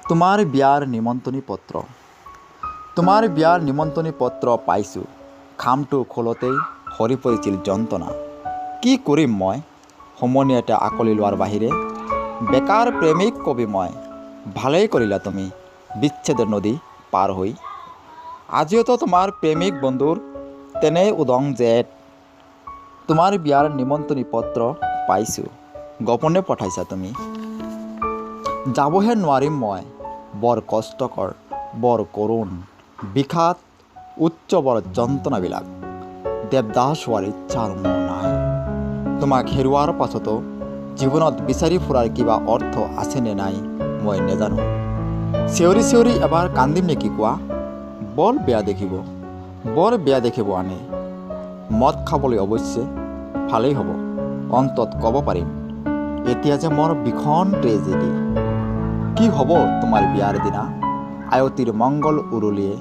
তোমাৰ বিয়াৰ নিমন্ত্ৰণী পত্ৰ। তোমাৰ বিয়াৰ নিমন্ত্ৰণী পত্ৰ পাইছোঁ। খামটো খোলোতেই সৰি পৰিছিল যন্ত্ৰণা। কি কৰিম মই সমনীয়াতে আকলি লোৱাৰ বাহিৰে? বেকাৰ প্ৰেমিক কবি মই। ভালেই কৰিলা তুমি বিচ্ছেদৰ নদী পাৰ হৈ। আজিওতো তোমাৰ প্ৰেমিক বন্ধুৰ তেনেই উদং জেদ। তোমাৰ বিয়াৰ নিমন্ত্ৰণী পত্ৰ পাইছোঁ। গোপনে পঠাইছা তুমি। যাবহে নোৱাৰিম মই। বৰ কষ্টকৰ, বৰ কৰুণ, বিষাদ উৎসৱৰ যন্ত্ৰণাবিলাক। দেৱদাস হোৱাৰ ইচ্ছাৰ মোৰ নাই। তোমাক হেৰুৱাৰ পাছতো জীৱনত বিচাৰি ফুৰাৰ কিবা অৰ্থ আছেনে নাই মই নেজানো। চিঞৰি চিঞৰি এবাৰ কান্দিম নেকি কোৱা? বৰ বেয়া দেখিব আনে। মদ খাবলৈ অৱশ্যে ভালেই হ'ব। অন্তত ক'ব পাৰিম এতিয়া যে মোৰ ভীষণ ট্ৰেজেডি। কি হ'ব তোমাৰ বিয়াৰ দিনা? আয়তীৰ মংগল উৰুলিয়ে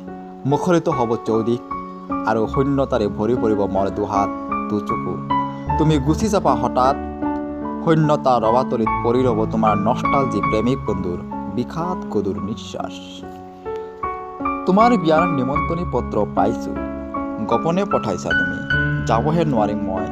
মুখৰিত হ'ব চৌদিশ আৰু শূন্যতাৰে ভৰি পৰিব মোৰ দুহাত দুচকু। তুমি গুচি যাবা হঠাৎ। শূন্যতা ৰবাতলিত পৰি ৰ'ব তোমাৰ নষ্টালজি প্ৰেমিক বন্ধুৰ বিষাদ গধুৰ নিশ্বাস। তোমাৰ বিয়াৰ নিমন্ত্ৰণী পত্ৰ পাইছোঁ। গোপনে পঠাইছা তুমি। যাবহে নোৱাৰিম মই।